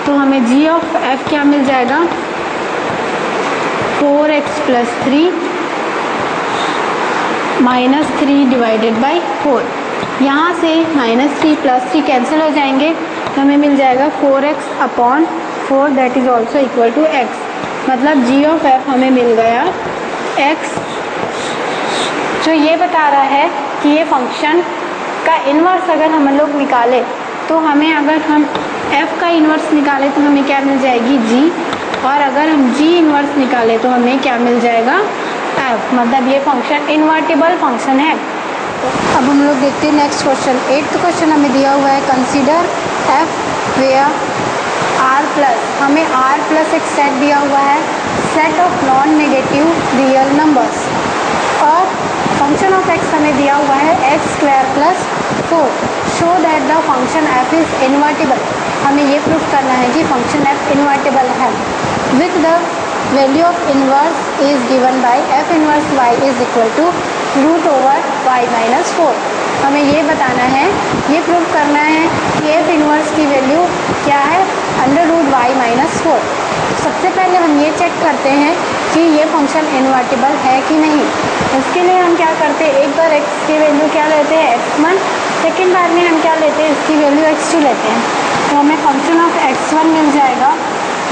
तो हमें g ऑफ f क्या मिल जाएगा, 4x + 3 - 3 / 4। यहाँ से -3 + 3 कैंसिल हो जाएंगे, तो हमें मिल जाएगा 4x upon 4, that is also equal to x। मतलब g ऑफ f हमें मिल गया x, जो ये बता रहा है कि ये फंक्शन का इन्वर्स अगर हम लोग निकाले, तो हमें अगर हम f का इन्वर्स निकाले तो हमें क्या मिल जाएगी, g। और अगर हम g इन्वर्स निकाले तो हमें क्या मिल जाएगा, f। मतलब ये फंक्शन इन्वर्टिबल फंक्शन है। तो अब हम लोग देखते हैं नेक्स्ट क्वेश्चन। 8th क्वेश्चन हमें दिया हुआ है, कंसीडर f वेयर r+। हमें r+ एक सेट दिया हुआ है, set of non negative real numbers. और फंक्शन ऑफ x हमें दिया हुआ है x² + 4। Show that the function f is invertible. हमें ये प्रूफ करना है कि फंक्शन f इन्वर्टिबल है with the value of inverse is given by F inverse Y is equal to root over Y minus 4। हमें ये बताना है, ये प्रूव करना है कि एफ इनवर्स की वैल्यू क्या है, अंडर रूट वाई माइनस 4। सबसे पहले हम ये चेक करते हैं कि ये फंक्शन इन्वर्टिबल है कि नहीं। इसके लिए हम क्या करते हैं, एक बार x की वैल्यू क्या लेते हैं x1, सेकेंड बार में हम क्या लेते हैं, इसकी वैल्यू x2 लेते हैं। तो हमें फंक्शन ऑफ x1 मिल जाएगा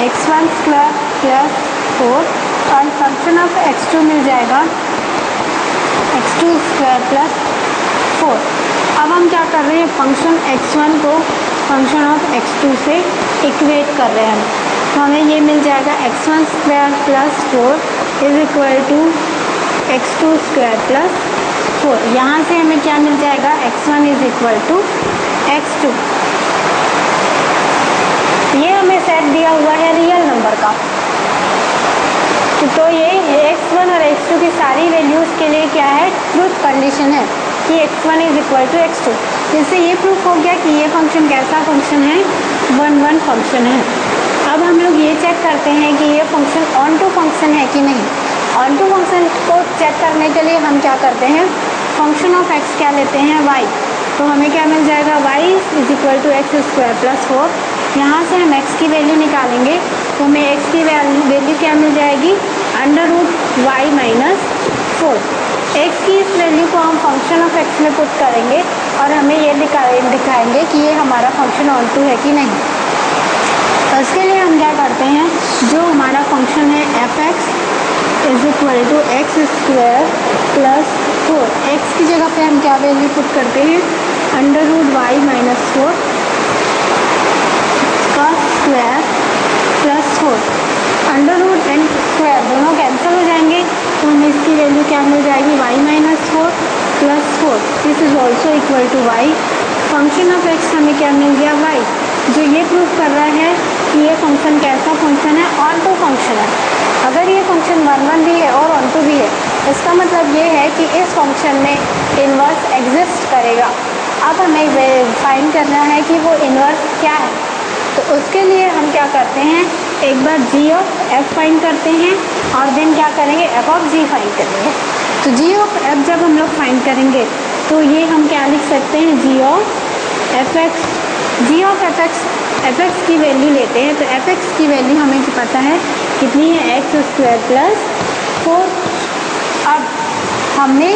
x1 स्क्वायर प्लस 4 और फंक्शन ऑफ x2 मिल जाएगा x2 स्क्वायर प्लस 4। अब हम क्या कर रहे हैं, फंक्शन x1 को फंक्शन ऑफ x2 से इक्वेट कर रहे हैं। तो हमें ये मिल जाएगा x1 square plus 4 is equal to x2 square plus 4। यहाँ से हमें क्या मिल जाएगा, x1 is equal to x2। ये हमें सेट दिया हुआ है रियल नंबर का, तो ये x1 और x2 की सारी वैल्यूज़ के लिए क्या है, ट्रूथ कंडीशन है कि x1 is equal to x2। जिससे ये प्रूफ हो गया कि ये फंक्शन कैसा फंक्शन है, 1-1 फंक्शन है। अब हम लोग ये चेक करते हैं कि ये फंक्शन ऑन टू फंक्शन है कि नहीं। ऑन टू फंक्शन को चेक करने के लिए हम क्या करते हैं, फंक्शन ऑफ x क्या लेते हैं, y। तो हमें क्या मिल जाएगा, y is equal to X square plus 4। यहाँ से हम x की वैल्यू निकालेंगे तो हमें x की वैल्यू क्या मिल जाएगी, under root Y minus 4। x की इस वैल्यू को हम फंक्शन ऑफ x में पुट करेंगे और हमें ये दिखाएंगे कि ये हमारा फंक्शन ऑन टू है कि नहीं। तो इसके लिए हम क्या करते हैं, जो हमारा फंक्शन है F X is equal to X square plus 4। X की जगह पे हम क्या वैल्यू पुट करते हैं, अंडर रूट वाई माइनस 4 का square plus 4। Under root and square दोनों कैंसिल हो जाएंगे तो हमें इसकी वैल्यू क्या मिल जाएगी, Y minus 4 plus 4। This is also equal to Y. Function of X हमें क्या मिल गया, वाई, जो ये प्रूफ कर रहा है कि ये फंक्शन कैसा फंक्शन है, ऑन टू फंक्शन है। अगर ये फंक्शन 1-1 भी है और ऑन टू भी है, इसका मतलब ये है कि इस फंक्शन में इन्वर्स एग्जिस्ट करेगा। अब हमें फाइंड करना है कि वो इन्वर्स क्या है। तो उसके लिए हम क्या करते हैं, एक बार जी ऑफ एफ फाइंड करते हैं और देन क्या करेंगे, एफ ऑफ जी फाइंड करेंगे। तो जी ऑफ एफ जब हम लोग फाइंड करेंगे तो ये हम क्या लिख सकते हैं, g of f x. G of f x की वैल्यू लेते हैं तो एफ एक्स की वैल्यू हमें पता है कितनी है, एक्स स्क्वायर प्लस 4। अब हमने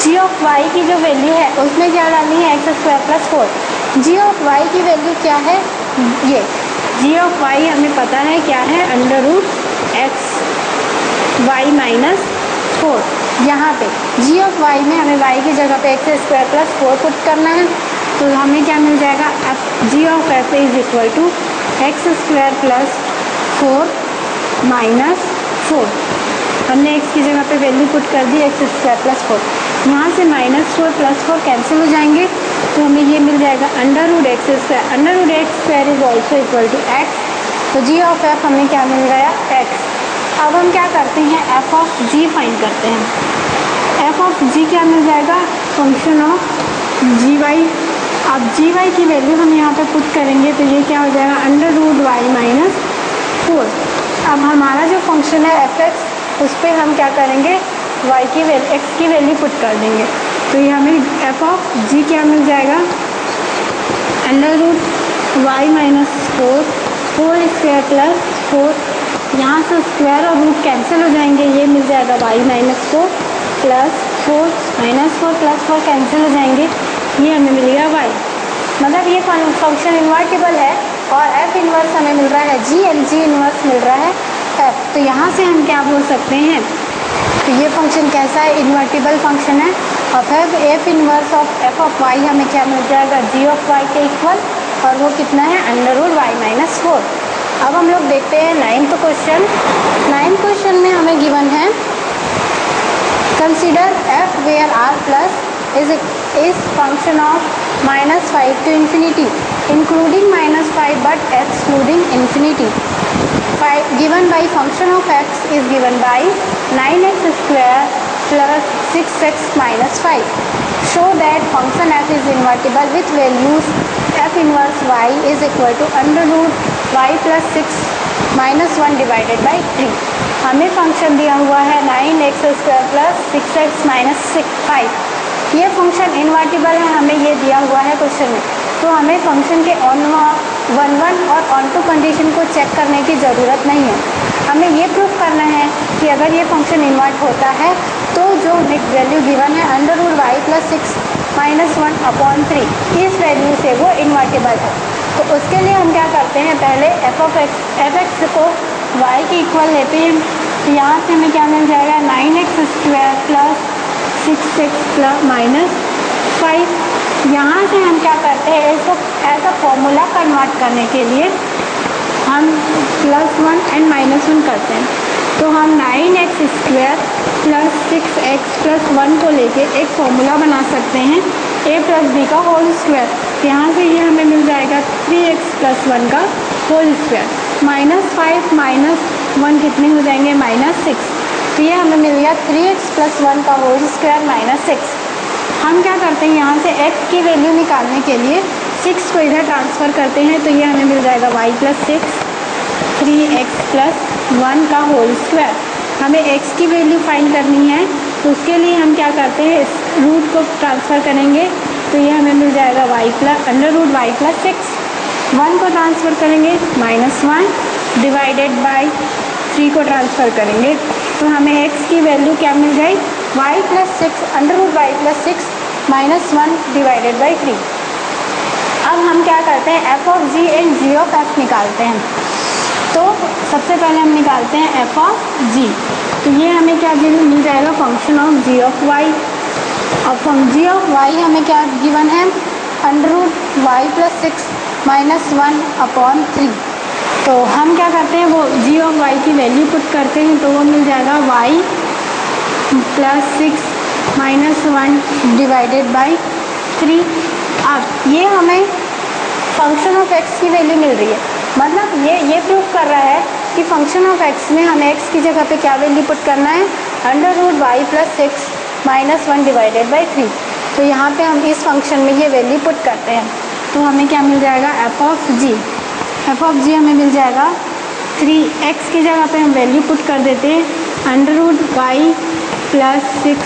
जी ऑफ वाई की जो वैल्यू है उसमें क्या डालनी है, X square plus 4। G of Y की वैल्यू क्या है, ये जी ऑफ वाई हमें पता है क्या है, under root X Y minus 4। यहाँ पे जी ऑफ वाई में हमें वाई की जगह पे एक्स स्क्वायर प्लस 4 पुट करना है। तो हमें क्या मिल जाएगा, F G of F is equal to X square plus 4 minus 4। हमने एक्स की जगह पे वैल्यू पुट कर दी, एक्स स्क्वायर प्लस 4। यहाँ से माइनस 4 प्लस 4 कैंसिल हो जाएंगे तो हमें ये मिल जाएगा under root X square. Under root X square is also equal to X. तो जी ऑफ एफ हमें क्या मिल गया, एक्स। अब हम क्या करते हैं, एफ ऑफ जी फाइंड करते हैं। एफ ऑफ जी क्या मिल जाएगा, फंक्शन ऑफ जी वाई। अब जी वाई की वैल्यू हम यहाँ पे पुट करेंगे तो ये क्या हो जाएगा, अंडर रूट वाई माइनस 4। अब हमारा जो फंक्शन है एफ एक्स, उस पर हम क्या करेंगे, वाई की वैल्यू एक्स की वैल्यू पुट कर देंगे। तो ये हमें एफ ऑफ जी क्या मिल जाएगा, under root Y minus 4 whole square plus 4। यहाँ से स्क्वायर और रूट कैंसिल हो जाएंगे, ये मिल जाएगा y minus 4 plus 4 minus 4 plus 4 cancel हो जाएंगे, ये हमें मिल गया वाई। मतलब ये फंक्शन इन्वर्टिबल है और एफ इन्वर्स हमें मिल रहा है जी एंड जी इन्वर्स मिल रहा है एफ। तो यहाँ से हम क्या बोल सकते हैं, तो ये फंक्शन कैसा है, इन्वर्टिबल फंक्शन है। और f inverse of f of y हमें क्या मिल जाएगा, जी ऑफ वाई के इक्वल, और वो कितना है, अंडर रूट वाई माइनस 4। अब हम लोग देखते हैं 9th क्वेश्चन। 9th क्वेश्चन में हमें गिवन है, consider f where R plus is function of -5 to infinity including -5 but excluding infinity. Given by function of x is given by 9x square plus 6x minus 5. Show that function f is invertible with values f inverse y is equal to under root y plus 6 -1 divided by 3। हमें function दिया हुआ है 9x² plus 6x minus 5। ये function invertible है, हमें ये दिया हुआ है क्वेश्चन में। तो हमें फंक्शन के ऑन 1 और ऑन 2 कंडीशन को चेक करने की ज़रूरत नहीं है। हमें ये प्रूफ करना है कि अगर ये फंक्शन इन्वर्ट होता है तो जो वैल्यू गिवन है √y + 6 - 1/3, इस वैल्यू से वो इन्वर्टिबल है। तो उसके लिए हम क्या करते हैं, पहले f(x) को y के इक्वल लेते हैं। तो यहाँ से हमें क्या मिल जाएगा, 9x² प्लस 6x माइनस 5। यहाँ से हम क्या करते हैं, इसको ऐसा फॉर्मूला कन्वर्ट करने के लिए हम +1 एंड -1 करते हैं। तो हम 9x² प्लस 6x प्लस 1 को लेके एक फॉर्मूला बना सकते हैं a + b का होल स्क्वायर। यहाँ से ये हमें मिल जाएगा 3x + 1 का होल स्क्वायर। -5 - 1 कितने हो जाएंगे, -6। तो ये हमें मिल गया 3x + 1 का होल स्क्वायर -6। हम क्या करते हैं, यहाँ से x की वैल्यू निकालने के लिए 6 को इधर ट्रांसफ़र करते हैं। तो ये हमें मिल जाएगा y + 6 3x + 1 का होल स्क्वायर। हमें x की वैल्यू फाइंड करनी है, तो उसके लिए हम क्या करते हैं, इस रूट को ट्रांसफ़र करेंगे। तो ये हमें मिल जाएगा √y + 6। 1 को ट्रांसफ़र करेंगे -1 डिवाइडेड बाई 3 को ट्रांसफ़र करेंगे। तो हमें x की वैल्यू क्या मिल गई, y + 6 √y + 6 -1 डिवाइडेड बाई 3। अब हम क्या करते हैं, f(g) एंड g(f) निकालते हैं। तो सबसे पहले हम निकालते हैं f(g). तो ये हमें क्या मिल जाएगा, फंक्शन ऑफ g(y). और g(y) हमें क्या गिवन है, √y + 6 -1/3। तो हम क्या करते हैं, वो g(y) की वैल्यू पुट करते हैं। तो वो मिल जाएगा y + 6 -1 डिवाइडेड बाई 3। अब ये हमें फंक्शन ऑफ x की वैल्यू मिल रही है, मतलब ये प्रूफ कर रहा है कि फंक्शन ऑफ x में हमें x की जगह पे क्या वैल्यू पुट करना है, √y + 6 -1 डिवाइडेड बाई 3। तो यहाँ पे हम इस फंक्शन में ये वैल्यू पुट करते हैं। तो हमें क्या मिल जाएगा, f(g). हमें मिल जाएगा 3x की जगह पे हम वैल्यू पुट कर देते हैं, √y + 6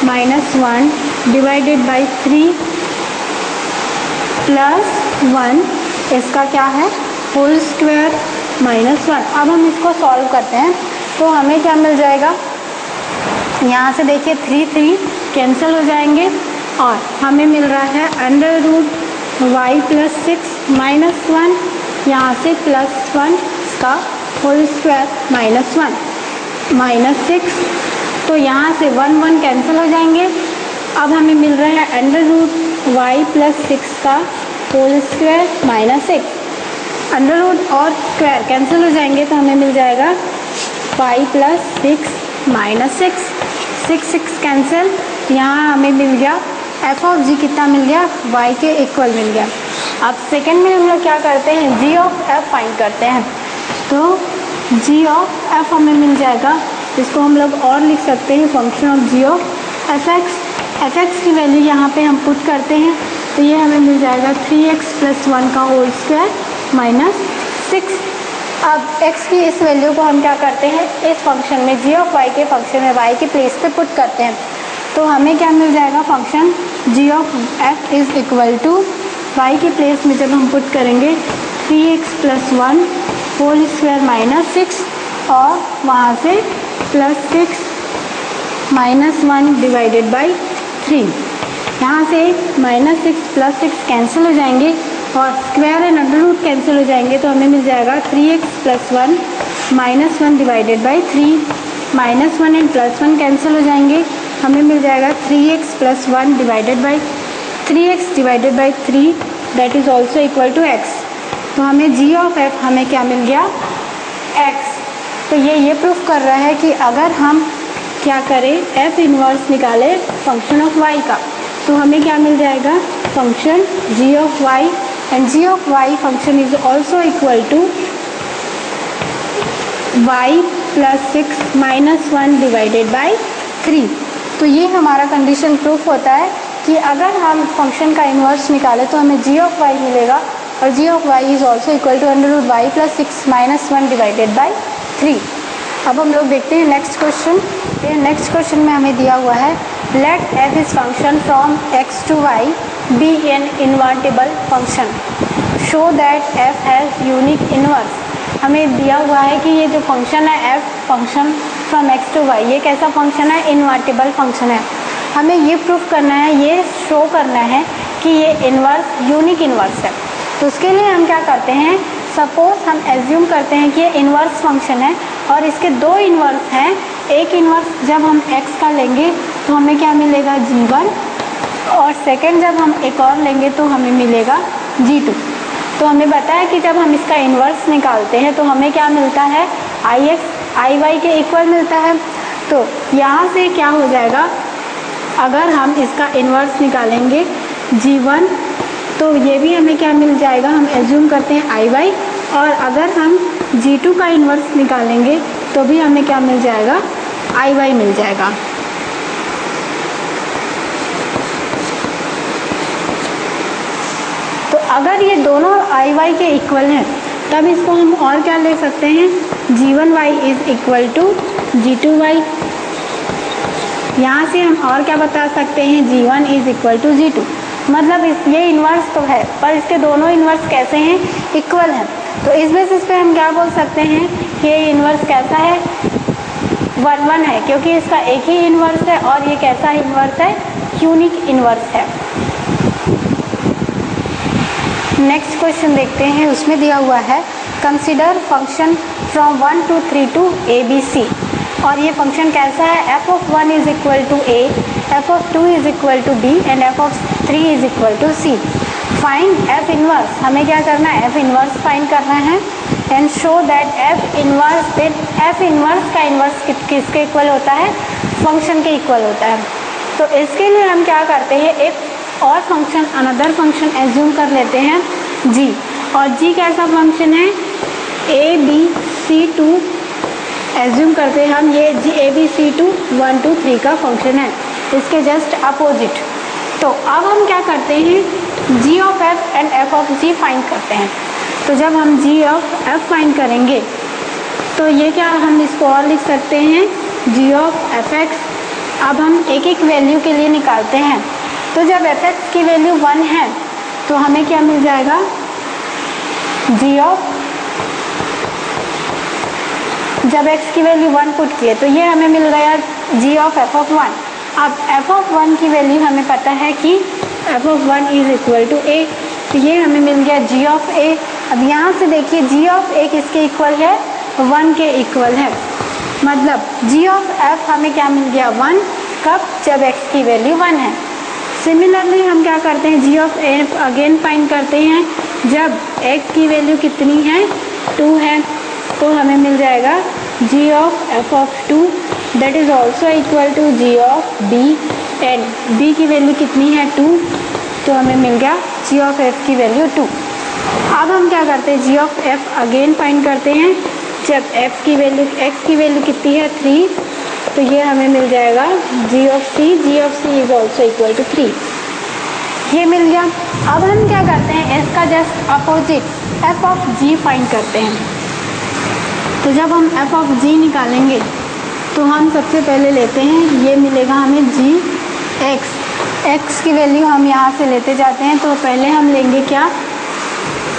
-1 डिवाइडेड बाई 3 + 1, इसका क्या है, होल स्क्वायर -1। अब हम इसको सॉल्व करते हैं। तो हमें क्या मिल जाएगा, यहाँ से देखिए 3 कैंसिल हो जाएंगे और हमें मिल रहा है √y + 6 -1, यहाँ से +1 का होल स्क्वायर -1 -6। तो यहाँ से 1 कैंसिल हो जाएंगे। अब हमें मिल रहा है √y + 6 का होल स्क्वायर -6। अंडर और स्क्वायर कैंसिल हो जाएंगे, तो हमें मिल जाएगा y + 6 -6 कैंसिल। यहाँ हमें मिल गया f(g) कितना मिल गया, y के इक्वल मिल गया। अब सेकंड में हम लोग क्या करते हैं, g(f) फाइंड करते हैं। तो g(f) हमें मिल जाएगा, इसको हम लोग और लिख सकते हैं फंक्शन ऑफ g(f)(x). f(x) की वैल्यू यहाँ पे हम पुट करते हैं। तो ये हमें मिल जाएगा 3x + 1 का होल स्क्वायर -6। अब x की इस वैल्यू को हम क्या करते हैं, इस फंक्शन में g(y) के फंक्शन में y की प्लेस पे पुट करते हैं। तो हमें क्या मिल जाएगा, function g(f) is equal to y की प्लेस में जब हम पुट करेंगे 3x + 1 होल स्क्वायर -6 और वहाँ से +6 -1 डिवाइडेड बाई 3। यहाँ से -6 + 6 कैंसिल हो जाएंगे और square and under root cancel हो जाएंगे। तो हमें मिल जाएगा 3x + 1 -1 divided by 3। -1 and +1 cancel हो जाएंगे, हमें मिल जाएगा 3x + 1 divided by 3x divided by 3 that is also equal to x। तो हमें g(f) हमें क्या मिल गया, x। तो ये प्रूफ कर रहा है कि अगर हम क्या करें, f इनवर्स निकाले फंक्शन ऑफ y का, तो हमें क्या मिल जाएगा, function g(y) and g(y) function is also equal to y + 6 -1 divided by 3। तो ये हमारा कंडीशन प्रूफ होता है कि अगर हम फंक्शन का इन्वर्स निकालें तो हमें g(y) मिलेगा और g of y is also equal to under root y plus 6 minus 1 divided by 3। अब हम लोग देखते हैं नेक्स्ट क्वेश्चन। नेक्स्ट क्वेश्चन में हमें दिया हुआ है let f is function from x to y be an invertible function, show that f has unique inverse. हमें दिया हुआ है कि ये जो फंक्शन है f function from x to y, ये कैसा फंक्शन है, इनवर्टिबल फंक्शन है। हमें ये प्रूफ करना है, ये शो करना है कि ये इनवर्स यूनिक इनवर्स है। तो उसके लिए हम क्या करते हैं, सपोज हम एज्यूम करते हैं कि ये इनवर्स फंक्शन है और इसके दो इनवर्स हैं। एक इनवर्स जब हम x का लेंगे तो हमें क्या मिलेगा g1, और सेकंड जब हम एक और लेंगे तो हमें मिलेगा g2। तो हमें पता है कि जब हम इसका इन्वर्स निकालते हैं तो हमें क्या मिलता है, ix iy के इक्वल मिलता है। तो यहाँ से क्या हो जाएगा, अगर हम इसका इन्वर्स निकालेंगे g1 तो ये भी हमें क्या मिल जाएगा, हम एज्यूम करते हैं iy, और अगर हम g2 का इन्वर्स निकालेंगे तो भी हमें क्या मिल जाएगा, iy मिल जाएगा। तो अगर ये दोनों iy के इक्वल हैं तब इसको हम और क्या ले सकते हैं, g1y is equal to g2y। यहाँ से हम और क्या बता सकते हैं, g1 is equal to g2। मतलब ये इन्वर्स तो है पर इसके दोनों इन्वर्स कैसे हैं, इक्वल हैं। तो इस बेसिस पे हम क्या बोल सकते हैं कि ये इन्वर्स कैसा है, 1 1 है, क्योंकि इसका एक ही इन्वर्स है और ये कैसा इन्वर्स है, यूनिक इन्वर्स है। नेक्स्ट क्वेश्चन देखते हैं, उसमें दिया हुआ है consider function from 1 to 3 to ABC। और ये फंक्शन कैसा है, f of 1 is equal to a, f of 2 is equal to b and f of 3 is equal to c। Find f inverse, हमें क्या करना है, f इनवर्स फाइंड करना है and show that f inverse, then f inverse का inverse किसके इक्वल होता है, फंक्शन के इक्वल होता है। तो इसके लिए हम क्या करते हैं, एक और फंक्शन अनदर फंक्शन एज्यूम कर लेते हैं g, और g कैसा फंक्शन है, ABC2 एज्यूम करते हैं हम, ये ABC2 1 2 3 का फंक्शन है, इसके जस्ट अपोजिट। तो अब हम क्या करते हैं, g of f and f of g find करते हैं। तो जब हम g ऑफ f फाइंड करेंगे तो ये क्या, हम इसको और लिख सकते हैं g ऑफ fx। अब हम एक एक वैल्यू के लिए निकालते हैं। तो जब fx की वैल्यू 1 है तो हमें क्या मिल जाएगा, g ऑफ, जब x की वैल्यू 1 पुट किए तो ये हमें मिल गया g ऑफ f ऑफ 1। अब f ऑफ 1 की वैल्यू हमें पता है कि f of 1 is equal to a, तो ये हमें मिल गया g ऑफ a। अब यहाँ से देखिए g ऑफ a किसके इक्वल है, 1 के इक्वल है। मतलब g ऑफ f हमें क्या मिल गया, 1, कब, जब x की वैल्यू 1 है। सिमिलरली हम क्या करते हैं, g of f again find करते हैं जब x की वैल्यू कितनी है, 2 है। तो हमें मिल जाएगा g of f of 2 that is also equal to g of b, and b की वैल्यू कितनी है, 2, तो हमें मिल गया g ऑफ f की वैल्यू 2। अब हम क्या करते हैं, g of f again find करते हैं जब f की वैल्यू, x की वैल्यू कितनी है, 3, तो ये हमें मिल जाएगा g of c is also equal to 3, ये मिल गया। अब हम क्या करते हैं, इसका just opposite f of g find करते हैं। तो जब हम f ऑफ g निकालेंगे तो हम सबसे पहले लेते हैं, ये मिलेगा हमें g x की वैल्यू हम यहाँ से लेते जाते हैं। तो पहले हम लेंगे क्या,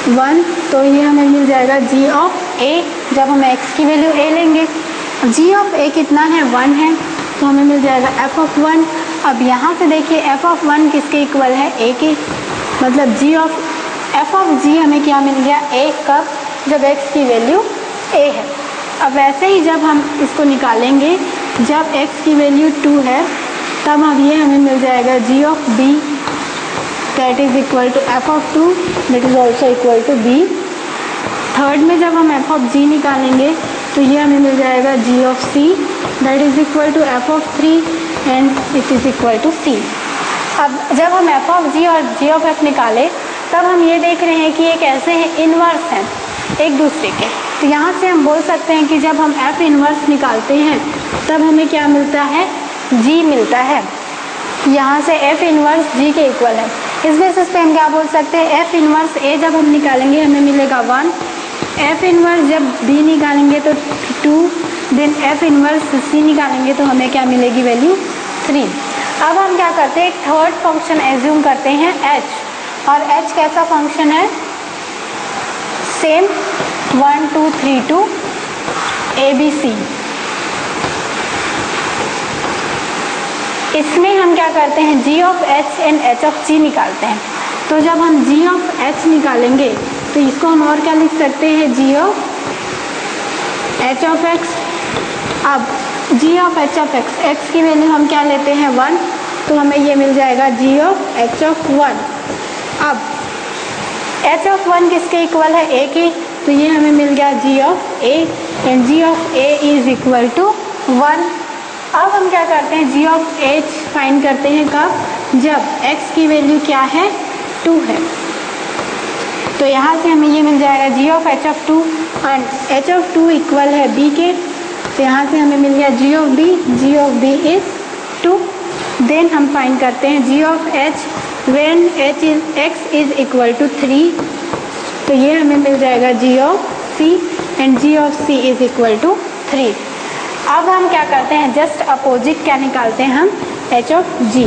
1, तो ये हमें मिल जाएगा g ऑफ a। जब हम x की वैल्यू a लेंगे, g ऑफ a कितना है, 1 है, तो हमें मिल जाएगा f ऑफ 1। अब यहाँ से देखिए f ऑफ 1 किसके इक्वल है, a के, मतलब f ऑफ g हमें क्या मिल गया, a, कब, जब x की वैल्यू a है। अब वैसे ही जब हम इसको निकालेंगे जब x की वैल्यू 2 है तब अब ये हमें मिल जाएगा g of b that is equal to f of 2 that is also equal to b। Third में जब हम f ऑफ g निकालेंगे तो ये हमें मिल जाएगा g of c that is equal to f of 3 and it is equal to c। अब जब हम f ऑफ g और g ऑफ f निकाले तब हम ये देख रहे हैं कि ये कैसे हैं, इन्वर्स हैं एक दूसरे के। तो यहाँ से हम बोल सकते हैं कि जब हम f इन्वर्स निकालते हैं तब हमें क्या मिलता है, g मिलता है। यहाँ से f इन्वर्स g के इक्वल है। इस बेसिस पे हम क्या बोल सकते हैं, एफ इनवर्स ए जब हम निकालेंगे हमें मिलेगा 1, एफ इनवर्स जब बी निकालेंगे तो 2, देन एफ इनवर्स सी निकालेंगे तो हमें क्या मिलेगी वैल्यू 3। अब हम क्या करते हैं, एक थर्ड फंक्शन एज्यूम करते हैं h, और h कैसा फंक्शन है, सेम 1 2 3 2 ABC। इसमें हम क्या करते हैं, g of h and h of g निकालते हैं। तो जब हम g ऑफ h निकालेंगे तो इसको हम और क्या लिख सकते हैं, g of h of x। अब g of h of x की वैल्यू हम क्या लेते हैं 1, तो हमें ये मिल जाएगा g ऑफ h ऑफ 1। अब h ऑफ 1 किसके इक्वल है, a की, तो ये हमें मिल गया g of a, and g of a is equal to 1। अब हम क्या करते हैं, g ऑफ h फाइंड करते हैं कब, जब x की वैल्यू क्या है 2 है। तो यहाँ से हमें ये मिल जाएगा g of h of 2, and h of 2 equal है b के, तो यहाँ से हमें मिल गया g of b is 2। Then हम फाइंड करते हैं g of h when x is equal to 3, तो ये हमें मिल जाएगा g of c, and g of c is equal to 3। अब हम क्या करते हैं, जस्ट अपोजिट क्या निकालते हैं हम, h of g।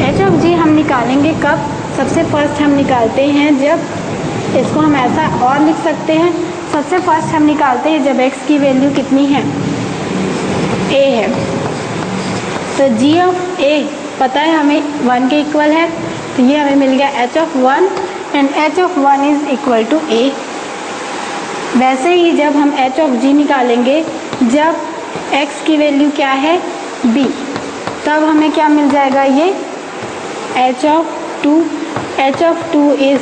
h of g हम निकालेंगे कब, सबसे फर्स्ट हम निकालते हैं जब, इसको हम ऐसा और लिख सकते हैं, सबसे फर्स्ट हम निकालते हैं जब x की वैल्यू कितनी है, a है। तो g ऑफ a पता है हमें 1 के इक्वल है, तो ये हमें मिल गया h of 1, and h of 1 is equal to a। वैसे ही जब हम h ऑफ g निकालेंगे जब x की वैल्यू क्या है b, तब हमें क्या मिल जाएगा, ये h of 2 is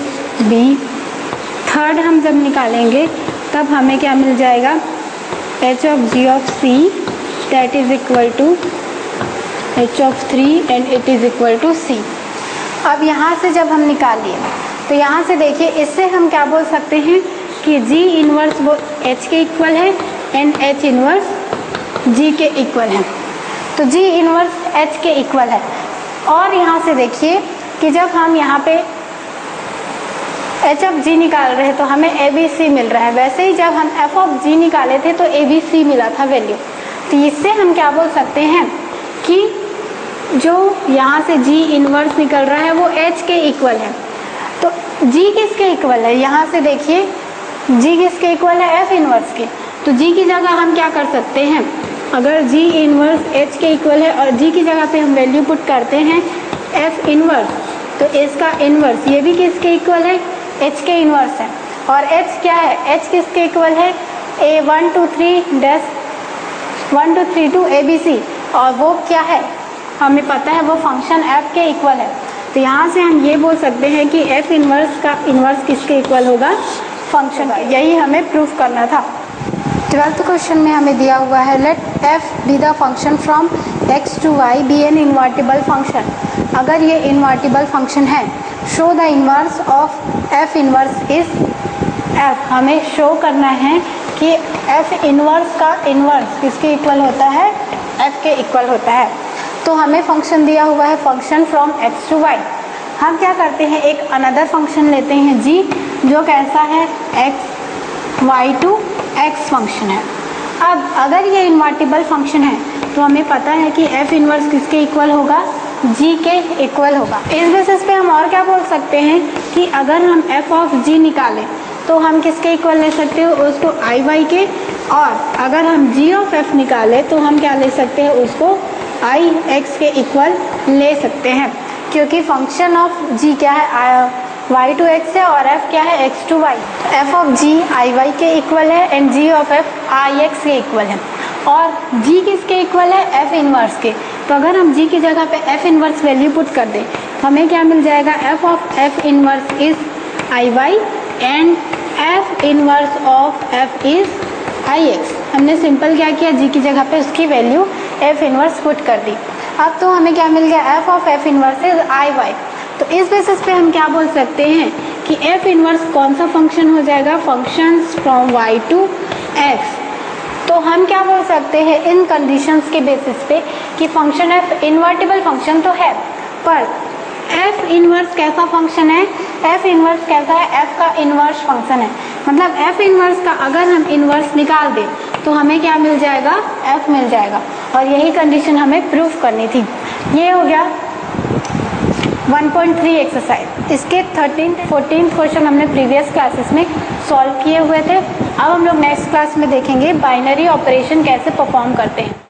b। Third हम जब निकालेंगे तब हमें क्या मिल जाएगा, h of g of c that is equal to h of 3, and it is equal to c। अब यहाँ से जब हम निकाल लिए तो यहाँ से देखिए, इससे हम क्या बोल सकते हैं कि g इनवर्स वो h के इक्वल है एंड h इनवर्स g के इक्वल है। तो g इनवर्स h के इक्वल है। और यहाँ से देखिए कि जब हम यहाँ पे h ऑफ g निकाल रहे हैं तो हमें ABC मिल रहा है, वैसे ही जब हम f ऑफ g निकाले थे तो ABC मिला था वैल्यू। तो इससे हम क्या बोल सकते हैं कि जो यहाँ से g इनवर्स निकल रहा है वो h के इक्वल है। तो g किसके इक्वल है, यहाँ से देखिए g किसके इक्वल है, f इनवर्स के। तो g की जगह हम क्या कर सकते हैं, अगर g इनवर्स h के इक्वल है और g की जगह पे हम वैल्यू पुट करते हैं f इनवर्स, तो इसका इनवर्स ये भी किसके इक्वल है, h के इनवर्स है। और h क्या है, h किसके इक्वल है, a 1 2 3 डैश 1 2 3 2 ABC, और वो क्या है हमें पता है, वो फंक्शन f के इक्वल है। तो यहाँ से हम ये बोल सकते हैं कि f इनवर्स का इनवर्स किसके इक्वल होगा, फंक्शन। यही हमें प्रूफ करना था। 12th क्वेश्चन में हमें दिया हुआ है, let f be the function from x to y be an invertible function. अगर ये इन्वर्टिबल फंक्शन है, show the inverse of f inverse is f। हमें शो करना है कि f इनवर्स का इनवर्स किसके इक्वल होता है, f के इक्वल होता है। तो हमें फंक्शन दिया हुआ है, function from x to y। हम क्या करते हैं, एक अनदर फंक्शन लेते हैं g, जो कैसा है, x y to x function है। अब अगर ये इन्वर्टिबल फंक्शन है तो हमें पता है कि f इनवर्स किसके इक्वल होगा, g के इक्वल होगा। इस बेसिस पे हम और क्या बोल सकते हैं कि अगर हम f ऑफ g निकालें तो हम किसके इक्वल ले सकते हो, उसको i y के। और अगर हम g ऑफ f निकालें तो हम क्या ले सकते हैं, उसको i x के इक्वल ले सकते हैं, क्योंकि फंक्शन ऑफ g क्या है, y टू x है, और f क्या है, x to y। f of g i y के इक्वल है and g of f i x के इक्वल है। और g किसके इक्वल है, f इनवर्स के। तो अगर हम g की जगह पे f इनवर्स वैल्यू पुट कर दें तो हमें क्या मिल जाएगा, f of f inverse is i y and f inverse of f is i x। हमने सिंपल क्या किया, g की जगह पे उसकी वैल्यू f इनवर्स पुट कर दी। अब तो हमें क्या मिल गया, f of f inverse is i y। तो इस बेसिस पे हम क्या बोल सकते हैं कि f इनवर्स कौन सा फंक्शन हो जाएगा, functions from y to x। तो हम क्या बोल सकते हैं इन कंडीशंस के बेसिस पे कि फंक्शन f इन्वर्टिबल फंक्शन तो है, पर एफ इनवर्स कैसा फंक्शन है, एफ इनवर्स कैसा है, एफ का इनवर्स फंक्शन है, मतलब एफ इनवर्स का अगर हम इनवर्स निकाल दें तो हमें क्या मिल जाएगा, एफ मिल जाएगा, और यही कंडीशन हमें प्रूफ करनी थी। ये हो गया 1.3 एक्सरसाइज। इसके 13th 14th क्वेश्चन हमने प्रीवियस क्लासेस में सॉल्व किए हुए थे। अब हम लोग नेक्स्ट क्लास में देखेंगे बाइनरी ऑपरेशन कैसे परफॉर्म करते हैं।